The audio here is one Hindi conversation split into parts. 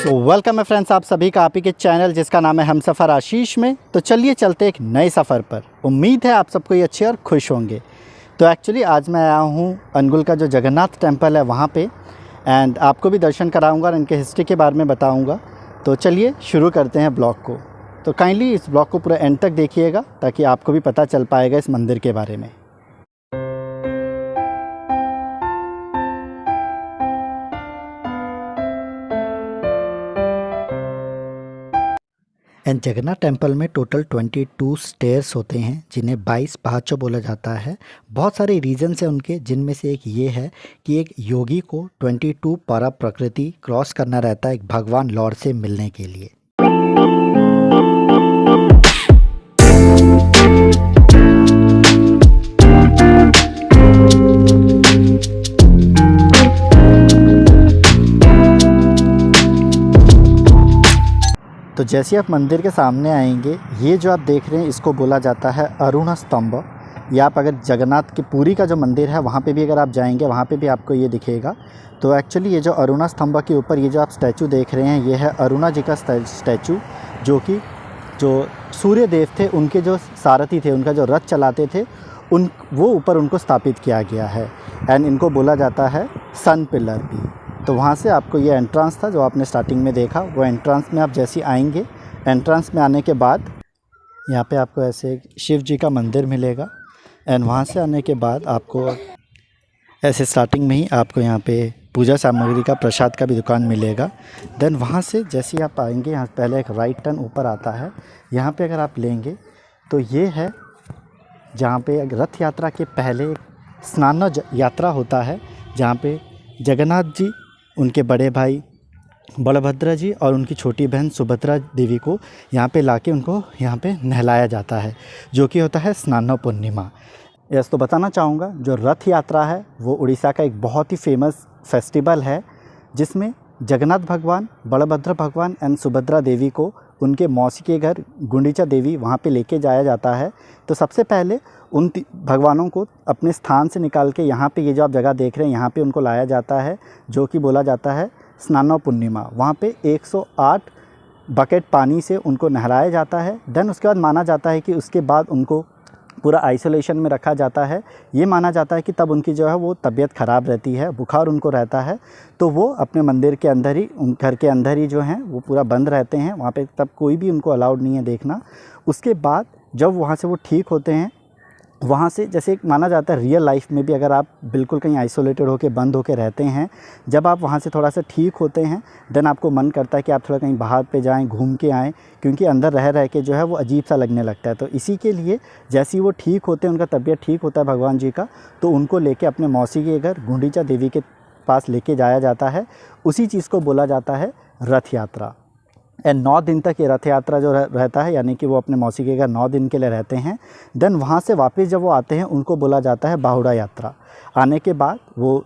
तो वेलकम है फ्रेंड्स आप सभी का आप ही के चैनल जिसका नाम है हमसफ़र आशीष में। तो चलिए चलते एक नए सफ़र पर। उम्मीद है आप सबको ये अच्छे और खुश होंगे। तो एक्चुअली आज मैं आया हूँ अनुगुल का जो जगन्नाथ टेम्पल है वहाँ पे, एंड आपको भी दर्शन कराऊंगा और इनके हिस्ट्री के बारे में बताऊंगा। तो चलिए शुरू करते हैं ब्लॉग को। तो काइंडली इस ब्लॉग को पूरा एंड तक देखिएगा ताकि आपको भी पता चल पाएगा इस मंदिर के बारे में। एंड जगन्नाथ टेम्पल में टोटल 22 स्टेयर्स होते हैं जिन्हें 22 पहाचो बोला जाता है। बहुत सारे रीजन्स हैं उनके, जिनमें से एक ये है कि एक योगी को 22 पर प्रकृति क्रॉस करना रहता है एक भगवान लॉर्ड से मिलने के लिए। तो जैसे आप मंदिर के सामने आएंगे, ये जो आप देख रहे हैं इसको बोला जाता है अरुण स्तंभ। या आप अगर जगन्नाथ की पुरी का जो मंदिर है वहाँ पे भी अगर आप जाएंगे वहाँ पे भी आपको ये दिखेगा। तो एक्चुअली ये जो अरुण स्तंभ के ऊपर ये जो आप स्टैचू देख रहे हैं ये है अरुणा जी का स्टैचू, जो कि जो सूर्य देव थे उनके जो सारथी थे, उनका जो रथ चलाते थे, वो ऊपर उनको स्थापित किया गया है। एंड इनको बोला जाता है सन पिलर भी। तो वहाँ से आपको ये एंट्रेंस था जो आपने स्टार्टिंग में देखा, वो एंट्रेंस में आप जैसे आएंगे, एंट्रेंस में आने के बाद यहाँ पे आपको ऐसे शिव जी का मंदिर मिलेगा। एंड वहाँ से आने के बाद आपको ऐसे स्टार्टिंग में ही आपको यहाँ पे पूजा सामग्री का प्रसाद का भी दुकान मिलेगा। देन वहाँ से जैसे ही आप आएंगे, यहाँ पहले एक राइट टर्न ऊपर आता है। यहाँ पे अगर आप लेंगे तो ये है जहाँ पे रथ यात्रा के पहले स्नान यात्रा होता है, जहाँ पे जगन्नाथ जी, उनके बड़े भाई बलभद्र जी और उनकी छोटी बहन सुभद्रा देवी को यहाँ पे लाके उनको यहाँ पे नहलाया जाता है, जो कि होता है स्नान पूर्णिमा। यस, तो बताना चाहूँगा जो रथ यात्रा है वो उड़ीसा का एक बहुत ही फेमस फेस्टिवल है, जिसमें जगन्नाथ भगवान, बलभद्र भगवान एंड सुभद्रा देवी को उनके मौसी के घर गुंडीचा देवी वहाँ पे लेके जाया जाता है। तो सबसे पहले उन भगवानों को अपने स्थान से निकाल के यहाँ पे ये जो आप जगह देख रहे हैं यहाँ पे उनको लाया जाता है, जो कि बोला जाता है स्नान पूर्णिमा। वहाँ पे 108 बकेट पानी से उनको नहलाया जाता है। देन उसके बाद माना जाता है कि उसके बाद उनको पूरा आइसोलेशन में रखा जाता है। ये माना जाता है कि तब उनकी जो है वो तबीयत ख़राब रहती है, बुखार उनको रहता है, तो वो अपने मंदिर के अंदर ही, उन घर के अंदर ही जो हैं वो पूरा बंद रहते हैं। वहाँ पे तब कोई भी उनको अलाउड नहीं है देखना। उसके बाद जब वहाँ से वो ठीक होते हैं, वहाँ से जैसे माना जाता है रियल लाइफ में भी अगर आप बिल्कुल कहीं आइसोलेटेड होकर बंद होकर रहते हैं, जब आप वहाँ से थोड़ा सा ठीक होते हैं, देन आपको मन करता है कि आप थोड़ा कहीं बाहर पे जाएं, घूम के आएँ, क्योंकि अंदर रह के जो है वो अजीब सा लगने लगता है। तो इसी के लिए जैसे ही वो ठीक होते हैं, उनका तबीयत ठीक होता है भगवान जी का, तो उनको लेके अपने मौसी के घर गुंडीचा देवी के पास लेके जाया जाता है। उसी चीज़ को बोला जाता है रथ यात्रा। एंड 9 दिन तक ये रथ यात्रा जो रहता है, यानी कि वो अपने मौसी के घर 9 दिन के लिए रहते हैं। देन वहाँ से वापस जब वो आते हैं उनको बोला जाता है बाहुड़ा यात्रा। आने के बाद वो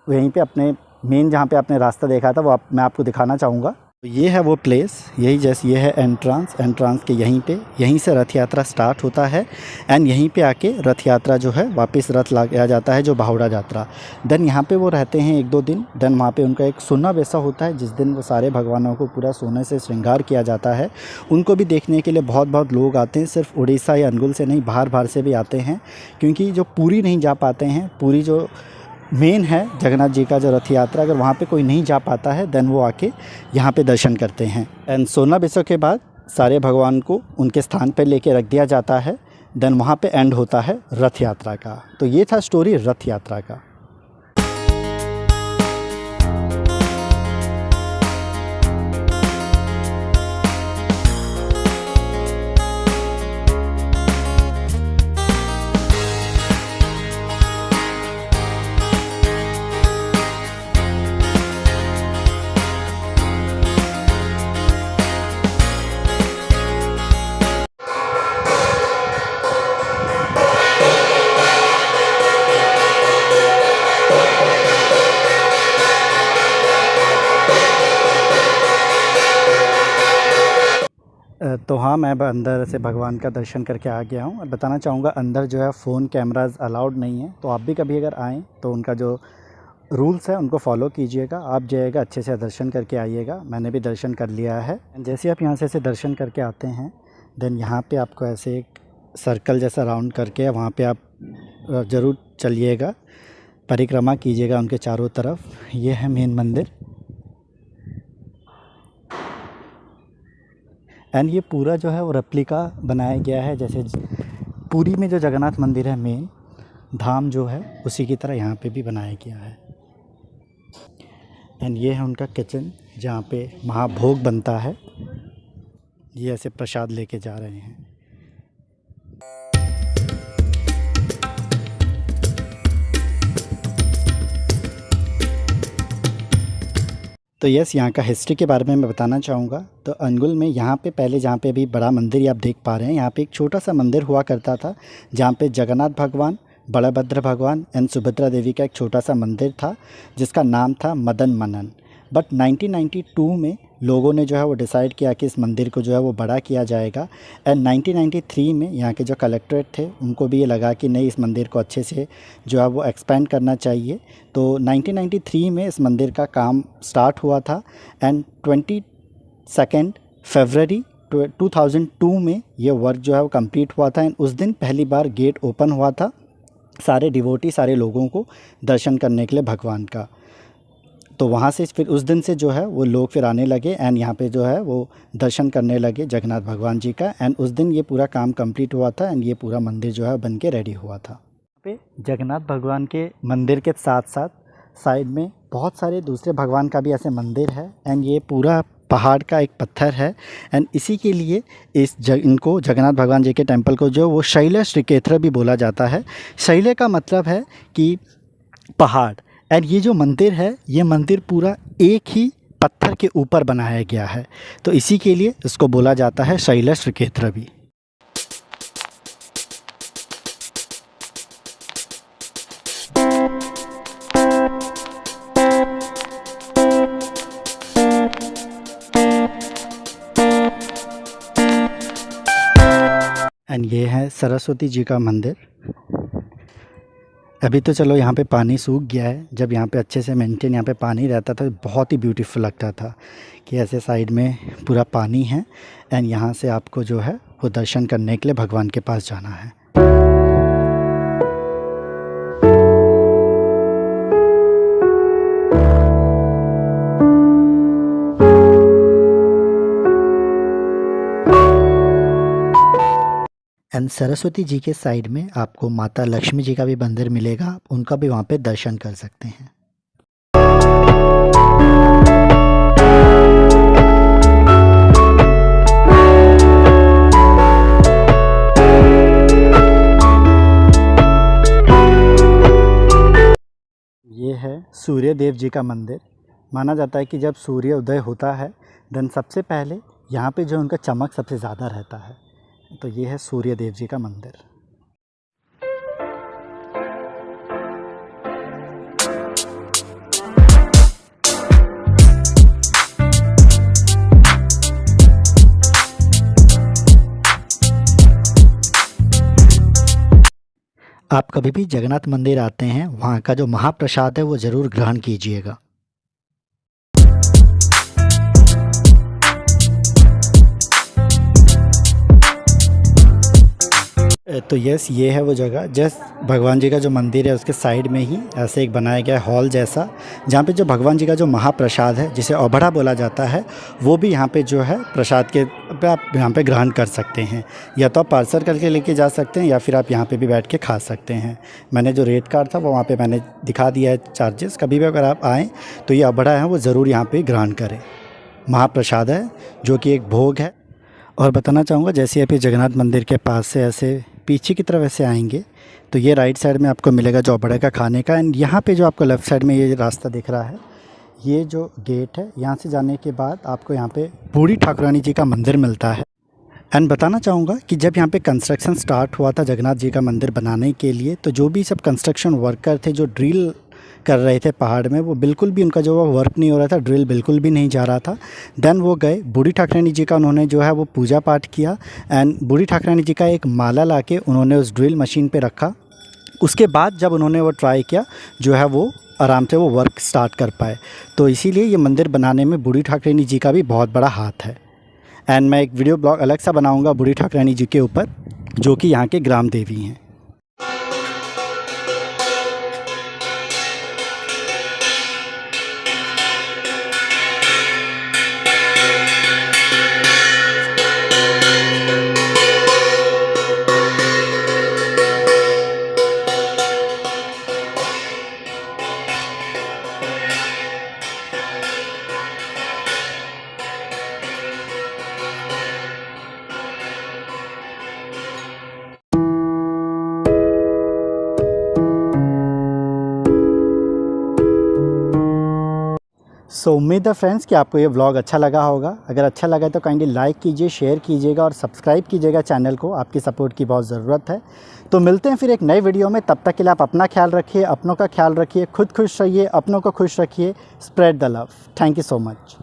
वहीं पे अपने मेन जहाँ पे आपने रास्ता देखा था वो मैं आपको दिखाना चाहूँगा। तो ये है वो प्लेस, यही जैसे ये है एंट्रांस के यहीं से रथ यात्रा स्टार्ट होता है। एंड यहीं पे आके रथ यात्रा जो है वापस रथ लाया जाता है, जो बाहुड़ा यात्रा। देन यहाँ पे वो रहते हैं 1-2 दिन। देन वहाँ पे उनका एक सोना बेसा होता है, जिस दिन वो सारे भगवानों को पूरा सोने से श्रृंगार किया जाता है। उनको भी देखने के लिए बहुत लोग आते हैं, सिर्फ उड़ीसा या अनुगुल से नहीं, बाहर से भी आते हैं, क्योंकि जो पूरी नहीं जा पाते हैं, पूरी जो मेन है जगन्नाथ जी का जो रथ यात्रा, अगर वहाँ पे कोई नहीं जा पाता है देन वो आके यहाँ पे दर्शन करते हैं। एंड सोना बेसों के बाद सारे भगवान को उनके स्थान पे लेके रख दिया जाता है। देन वहाँ पे एंड होता है रथ यात्रा का। तो ये था स्टोरी रथ यात्रा का। तो हाँ, मैं अंदर से भगवान का दर्शन करके आ गया हूँ। और बताना चाहूँगा अंदर जो है फ़ोन कैमराज़ अलाउड नहीं है, तो आप भी कभी अगर आएँ तो उनका जो रूल्स है उनको फॉलो कीजिएगा। आप जाइएगा अच्छे से दर्शन करके आइएगा। मैंने भी दर्शन कर लिया है। जैसे आप यहाँ से ऐसे दर्शन करके आते हैं, देन यहाँ पे आपको ऐसे एक सर्कल जैसा राउंड करके वहाँ पे आप ज़रूर चलिएगा, परिक्रमा कीजिएगा उनके चारों तरफ। ये है मेन मंदिर। एंड ये पूरा जो है वो रेप्लिका बनाया गया है, जैसे पुरी में जो जगन्नाथ मंदिर है मेन धाम जो है उसी की तरह यहाँ पे भी बनाया गया है। एंड ये है उनका किचन जहाँ पे महाभोग बनता है। ये ऐसे प्रसाद लेके जा रहे हैं। तो यस, यहाँ का हिस्ट्री के बारे में मैं बताना चाहूँगा। तो अंगुल में यहाँ पे पहले जहाँ पे अभी बड़ा मंदिर आप देख पा रहे हैं, यहाँ पे एक छोटा सा मंदिर हुआ करता था जहाँ पे जगन्नाथ भगवान, बलभद्र भगवान एंड सुभद्रा देवी का एक छोटा सा मंदिर था जिसका नाम था मदन मनन। बट 1992 में लोगों ने जो है वो डिसाइड किया कि इस मंदिर को जो है वो बड़ा किया जाएगा। एंड 1993 में यहाँ के जो कलेक्ट्रेट थे उनको भी ये लगा कि नहीं, इस मंदिर को अच्छे से जो है वो एक्सपेंड करना चाहिए। तो 1993 में इस मंदिर का काम स्टार्ट हुआ था एंड 22 फरवरी 2002 में ये वर्क जो है वो कंप्लीट हुआ था। एंड उस दिन पहली बार गेट ओपन हुआ था सारे डिवोटी, सारे लोगों को दर्शन करने के लिए भगवान का। तो वहाँ से फिर उस दिन से जो है वो लोग फिर आने लगे एंड यहाँ पे जो है वो दर्शन करने लगे जगन्नाथ भगवान जी का। एंड उस दिन ये पूरा काम कंप्लीट हुआ था एंड ये पूरा मंदिर जो है बन के रेडी हुआ था। पे जगन्नाथ भगवान के मंदिर के साथ साथ साइड में बहुत सारे दूसरे भगवान का भी ऐसे मंदिर है। एंड ये पूरा पहाड़ का एक पत्थर है एंड इसी के लिए इनको जगन्नाथ भगवान जी के टेम्पल को जो वो शैल श्रीक्षेत्र भी बोला जाता है। शैल का मतलब है कि पहाड़, एंड ये जो मंदिर है ये मंदिर पूरा एक ही पत्थर के ऊपर बनाया गया है, तो इसी के लिए इसको बोला जाता है शैल श्रीक्षेत्र भी। एंड ये है सरस्वती जी का मंदिर। अभी तो चलो यहाँ पे पानी सूख गया है, जब यहाँ पे अच्छे से मेंटेन यहाँ पे पानी रहता था बहुत ही ब्यूटीफुल लगता था कि ऐसे साइड में पूरा पानी है एंड यहाँ से आपको जो है वो दर्शन करने के लिए भगवान के पास जाना है। एंड सरस्वती जी के साइड में आपको माता लक्ष्मी जी का भी मंदिर मिलेगा, उनका भी वहाँ पे दर्शन कर सकते हैं। ये है सूर्य देव जी का मंदिर। माना जाता है कि जब सूर्य उदय होता है देन सबसे पहले यहाँ पे जो उनका चमक सबसे ज़्यादा रहता है। तो ये है सूर्य देव जी का मंदिर। आप कभी भी जगन्नाथ मंदिर आते हैं, वहाँ का जो महाप्रसाद है वो ज़रूर ग्रहण कीजिएगा। तो यस, ये है वो जगह। जस्ट भगवान जी का जो मंदिर है उसके साइड में ही ऐसे एक बनाया गया हॉल जैसा, जहाँ पे जो भगवान जी का जो महाप्रसाद है जिसे औभड़ा बोला जाता है वो भी यहाँ पे जो है प्रसाद के पे आप यहाँ पे ग्रहण कर सकते हैं। या तो आप पार्सल करके लेके जा सकते हैं या फिर आप यहाँ पे भी बैठ के खा सकते हैं। मैंने जो रेट कार्ड था वो वहाँ पे मैंने दिखा दिया है चार्जेस। कभी भी अगर आप आएँ तो ये औभड़ा है वो ज़रूर यहाँ पर ग्रहण करें। महाप्रसाद है जो कि एक भोग है। और बताना चाहूँगा, जैसे आप जगन्नाथ मंदिर के पास से ऐसे पीछे की तरफ ऐसे आएंगे तो ये राइट साइड में आपको मिलेगा जो औभड़ा का खाने का। एंड यहाँ पे जो आपको लेफ़्ट साइड में ये रास्ता दिख रहा है, ये जो गेट है, यहाँ से जाने के बाद आपको यहाँ पे बूढ़ी ठाकुरानी जी का मंदिर मिलता है। एंड बताना चाहूँगा कि जब यहाँ पे कंस्ट्रक्शन स्टार्ट हुआ था जगन्नाथ जी का मंदिर बनाने के लिए, तो जो भी सब कंस्ट्रक्शन वर्कर थे जो ड्रिल कर रहे थे पहाड़ में, वो बिल्कुल भी उनका जो वर्क नहीं हो रहा था, ड्रिल बिल्कुल भी नहीं जा रहा था। देन वो गए बूढ़ी ठाकुरानी जी का, उन्होंने जो है वो पूजा पाठ किया एंड बूढ़ी ठाकुरानी जी का एक माला लाके उन्होंने उस ड्रिल मशीन पे रखा। उसके बाद जब उन्होंने वो ट्राई किया जो है वो आराम से वो वर्क स्टार्ट कर पाए। तो इसीलिए ये मंदिर बनाने में बूढ़ी ठाकुरानी जी का भी बहुत बड़ा हाथ है। एंड मैं एक वीडियो ब्लॉग अलग सा बनाऊंगा बूढ़ी ठाकुरानी जी के ऊपर, जो कि यहाँ के ग्राम देवी हैं। सो उम्मीद है फ्रेंड्स कि आपको ये व्लॉग अच्छा लगा होगा। अगर अच्छा लगा तो काइंडली लाइक कीजिए, शेयर कीजिएगा और सब्सक्राइब कीजिएगा चैनल को। आपकी सपोर्ट की बहुत ज़रूरत है। तो मिलते हैं फिर एक नए वीडियो में। तब तक के लिए आप अपना ख्याल रखिए, अपनों का ख्याल रखिए, खुद खुश रहिए, अपनों को खुश रखिए। Spread the love. Thank you so much.